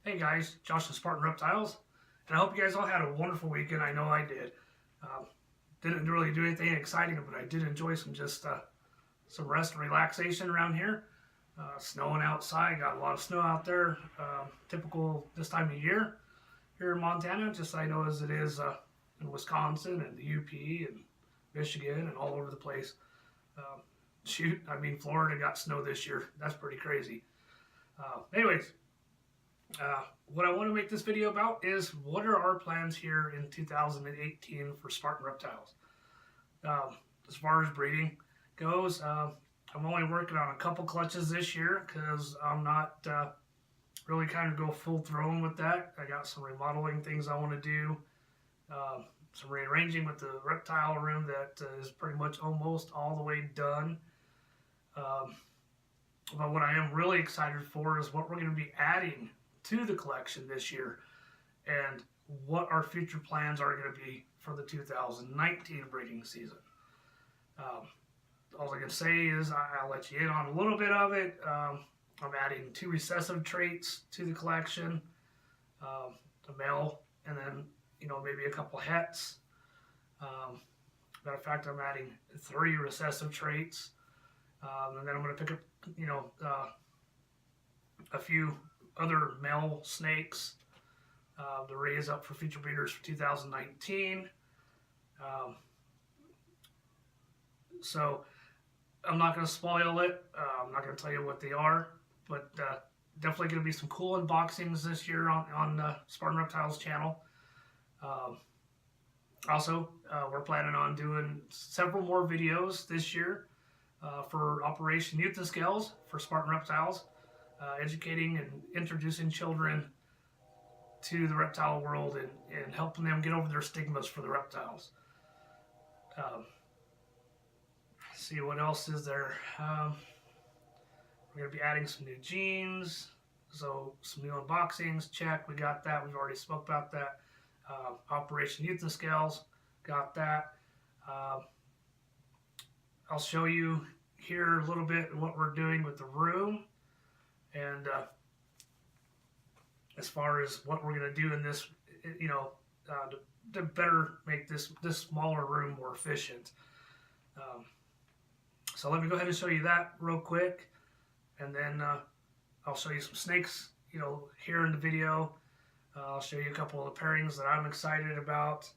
Hey guys, Josh from Spartan Reptiles, and I hope you guys all had a wonderful weekend. I know I did. Didn't really do anything exciting, but I did enjoy some rest and relaxation around here. Snowing outside, got a lot of snow out there. Typical this time of year here in Montana, just I know as it is in Wisconsin and the UP and Michigan and all over the place. Florida got snow this year. That's pretty crazy. Anyways. What I want to make this video about is what are our plans here in 2018 for Spartan Reptiles. As far as breeding goes, I'm only working on a couple clutches this year because I'm not really kind of go full thrown with that. I got some remodeling things I want to do, some rearranging with the reptile room that is pretty much almost all the way done. But what I am really excited for is what we're going to be adding to the collection this year and what our future plans are going to be for the 2019 breeding season. All I can say is I'll let you in on a little bit of it. I'm adding 2 recessive traits to the collection, a male and then maybe a couple hets. Matter of fact, I'm adding 3 recessive traits, and then I'm going to pick up a few other male snakes to raise up for future breeders for 2019. So I'm not going to spoil it. I'm not going to tell you what they are, but definitely going to be some cool unboxings this year on Spartan Reptiles channel. Also, we're planning on doing several more videos this year for Operation Youth and Scales for Spartan Reptiles. Educating and introducing children to the reptile world and helping them get over their stigmas for the reptiles. See what else is there. We're going to be adding some new jeans, so some new unboxings. Check, we got that. We've already spoke about that. Operation Youth and Scales, got that. I'll show you here a little bit what we're doing with the room. And as far as what we're going to do in this, to better make this smaller room more efficient. So let me go ahead and show you that real quick, and then I'll show you some snakes, here in the video. I'll show you a couple of the pairings that I'm excited about.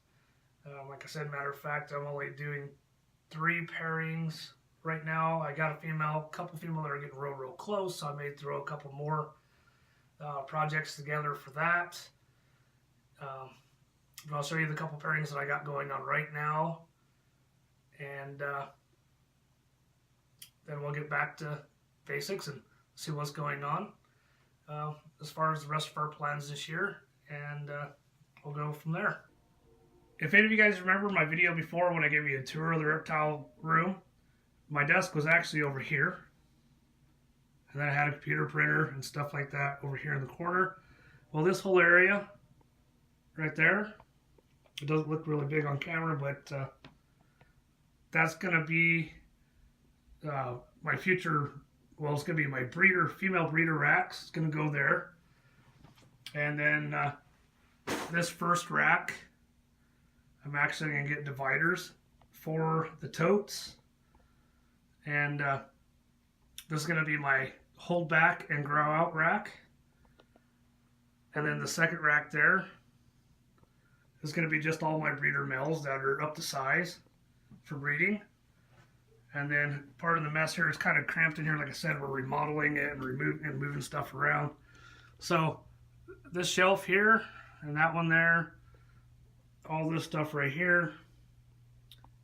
Like I said, matter of fact, I'm only doing 3 pairings right now. I got a couple female that are getting real close, so I may throw a couple more projects together for that. But I'll show you the couple pairings that I got going on right now, and then we'll get back to basics and see what's going on as far as the rest of our plans this year, and we'll go from there. If any of you guys remember my video before when I gave you a tour of the reptile room, my desk was actually over here, and then I had a computer printer and stuff like that over here in the corner. Well, this whole area right there, it doesn't look really big on camera, but that's going to be my future, well, it's going to be my female breeder racks. It's going to go there. And then this first rack, I'm actually going to get dividers for the totes. And this is going to be my hold back and grow out rack. And then the second rack there is going to be just all my breeder males that are up to size for breeding. And then part of the mess here is kind of cramped in here. Like I said, we're remodeling it and moving stuff around. So this shelf here and that one there, all this stuff right here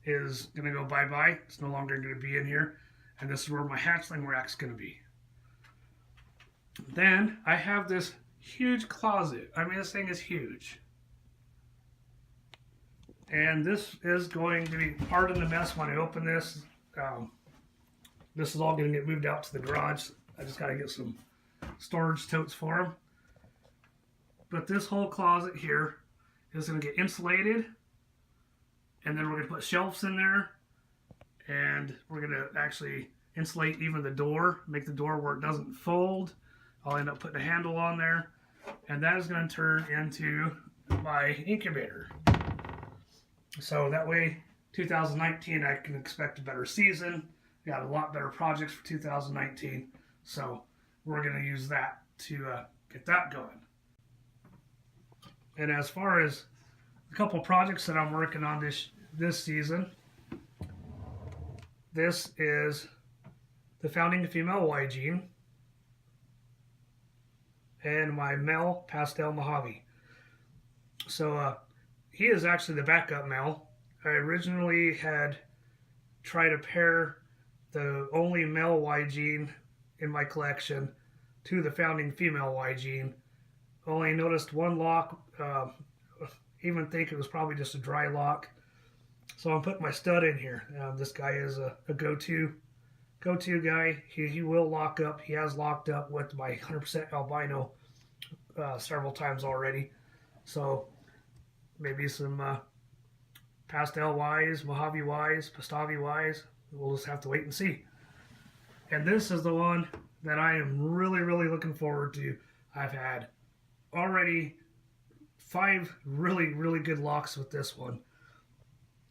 is going to go bye-bye. It's no longer going to be in here. And this is where my hatchling rack's going to be. Then I have this huge closet. I mean, this thing is huge. And this is going to be part of the mess when I open this. This is all going to get moved out to the garage. I just got to get some storage totes for them. But this whole closet here is going to get insulated, and then we're going to put shelves in there, and we're going to actually insulate even the door, make the door where it doesn't fold. I'll end up putting a handle on there. and that is going to turn into my incubator. So that way, 2019, I can expect a better season. Got a lot better projects for 2019, so we're going to use that to get that going. And as far as a couple projects that I'm working on this season, this is the founding female Y gene and my male pastel Mojave. So he is actually the backup male. I originally had tried to pair the only male Y gene in my collection to the founding female Y gene. Only noticed one lock, even think it was probably just a dry lock. So I'm putting my stud in here. This guy is a go-to guy. He will lock up. He has locked up with my 100% albino several times already. So maybe some pastel Ys, Mojave Ys, Pastavi Ys. We'll just have to wait and see. And this is the one that I am really, really looking forward to. I've had already 5 really, really good locks with this one.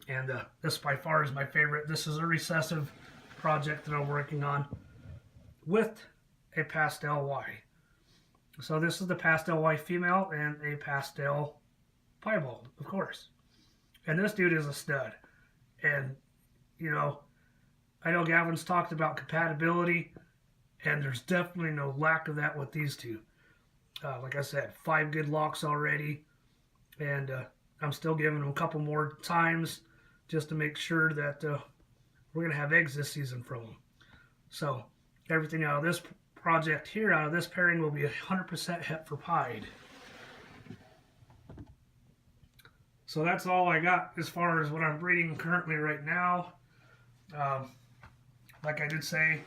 And this by far is my favorite. This is a recessive project that I'm working on with a pastel Y. So this is the pastel Y female and a pastel piebald, of course. And this dude is a stud. And, you know, I know Gavin's talked about compatibility, and there's definitely no lack of that with these two. Like I said, 5 good locks already, and I'm still giving them a couple more times just to make sure that we're going to have eggs this season from them. So everything out of this project here, out of this pairing, will be 100% het for pied. So that's all I got as far as what I'm breeding currently right now. Like I did say,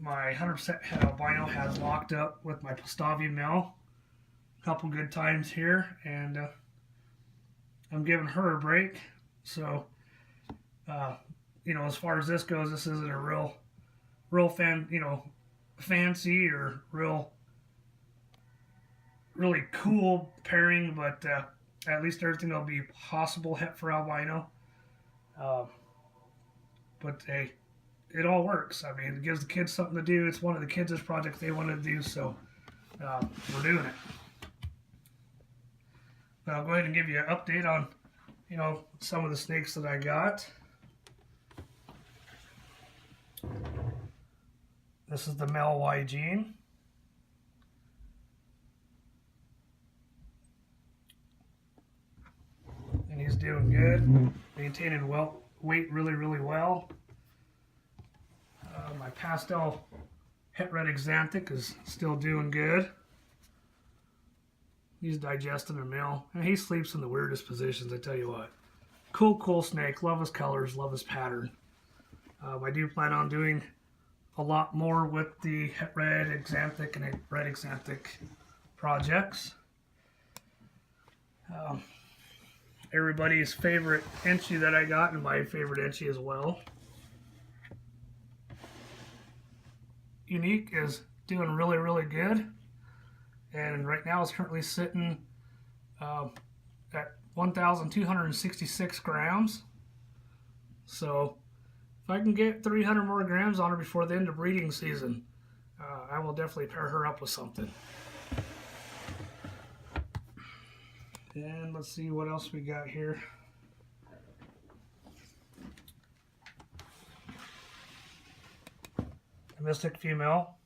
my 100% het albino has locked up with my Pastavi male a couple good times here, and I'm giving her a break. So, you know, as far as this goes, this isn't a real fancy or really cool pairing, but at least everything will be possible het for albino. But hey, it all works. I mean, it gives the kids something to do. It's one of the kids' projects they want to do, so we're doing it. But I'll go ahead and give you an update on, you know, some of the snakes that I got. This is the male Y gene. And he's doing good, maintaining weight really, really well. My pastel het red xanthic is still doing good. He's digesting a meal, and he sleeps in the weirdest positions, I tell you what. Cool snake. Love his colors, love his pattern. I do plan on doing a lot more with the het red xanthic and red xanthic projects. Everybody's favorite Enchi that I got, and my favorite Enchi as well. Unique is doing really, really good, and right now it's currently sitting at 1,266 grams. So if I can get 300 more grams on her before the end of breeding season, I will definitely pair her up with something. And let's see what else we got here. The Mystic female,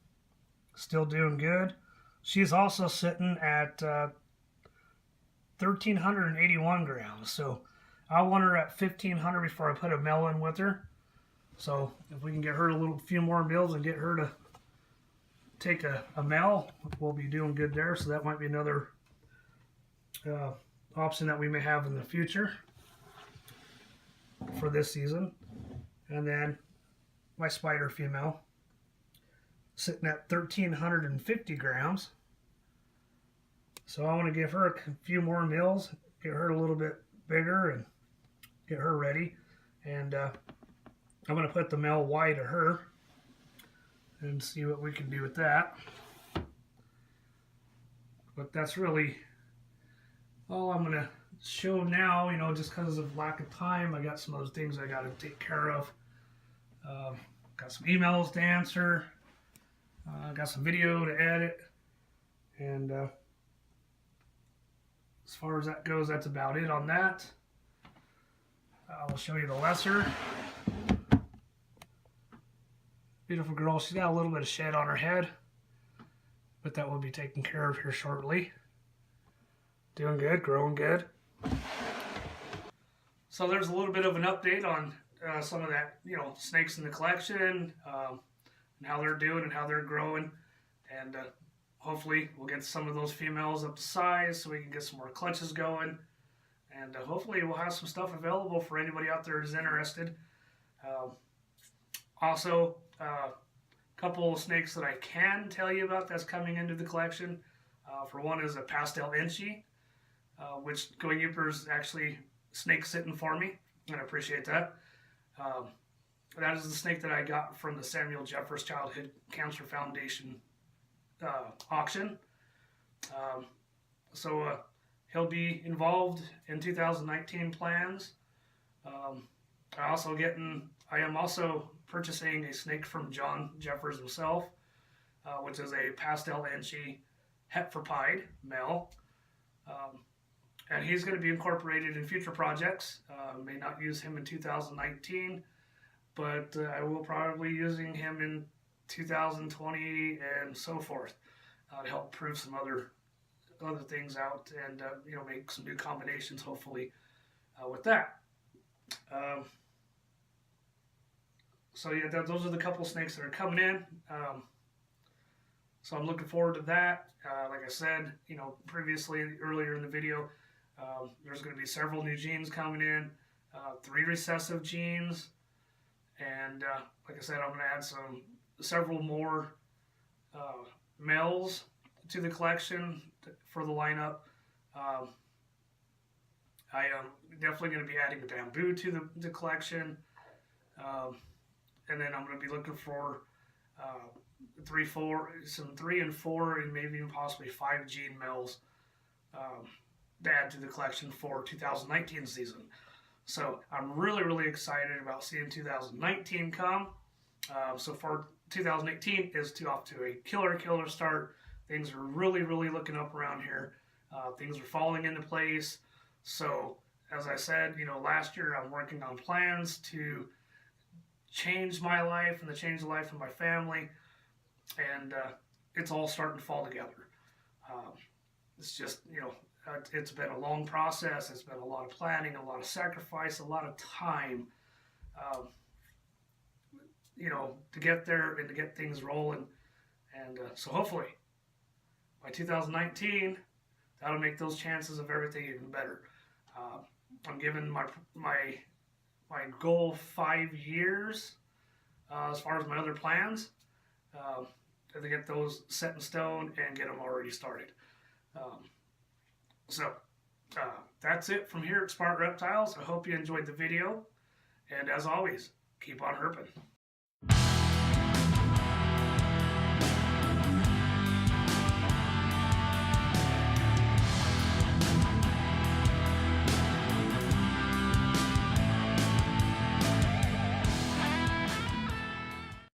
still doing good. She's also sitting at 1,381 grams. So I want her at 1,500 before I put a male in with her. So if we can get her a few more meals and get her to take a male, we'll be doing good there. So that might be another option that we may have in the future for this season. And then my spider female, sitting at 1,350 grams. So I want to give her a few more meals, get her a little bit bigger, and get her ready. And I'm going to put the male Y to her and see what we can do with that. But that's really all I'm going to show now, you know, just because of lack of time. I got some other things I got to take care of. Got some emails to answer. Got some video to edit. And as far as that goes, that's about it on that. I'll show you the lesser. Beautiful girl. She's got a little bit of shed on her head, but that will be taken care of here shortly. Doing good, growing good. So there's a little bit of an update on some of that, you know, snakes in the collection, and how they're doing and how they're growing. And hopefully we'll get some of those females up to size so we can get some more clutches going. And hopefully we'll have some stuff available for anybody out there who's interested. Also, a couple of snakes that I can tell you about that's coming into the collection. For one is a pastel Inchi, which Going Yooper's actually snake sitting for me, and I appreciate that. That is the snake that I got from the Samuel Jeffers Childhood Cancer Foundation auction. So he'll be involved in 2019 plans. I am also purchasing a snake from John Jeffers himself, which is a pastel Inchi Heteropide male. And he's going to be incorporated in future projects. May not use him in 2019, but I will probably be using him in 2020 and so forth to help prove some other things out, and you know, make some new combinations hopefully with that. So yeah, those are the couple snakes that are coming in. So I'm looking forward to that. Like I said, you know, earlier in the video, there's going to be several new genes coming in, 3 recessive genes, and like I said, I'm going to add several more males to the collection for the lineup. I am definitely going to be adding a bamboo to the collection, and then I'm going to be looking for 3 and 4, and maybe even possibly 5 gene males to add to the collection for 2019 season. So I'm really, really excited about seeing 2019 come. So far, 2018 is off to a killer start. Things are really, really looking up around here. Things are falling into place. So, as I said, you know, last year I'm working on plans to change my life and to change the life of my family, and it's all starting to fall together. It's just, you know, it's been a long process. It's been a lot of planning, a lot of sacrifice, a lot of time, you know, to get there and to get things rolling. And so hopefully by 2019, that'll make those chances of everything even better. I'm giving my goal 5 years as far as my other plans, to get those set in stone and get them already started. So that's it from here at Spartan Reptiles. I hope you enjoyed the video, and as always, keep on herping.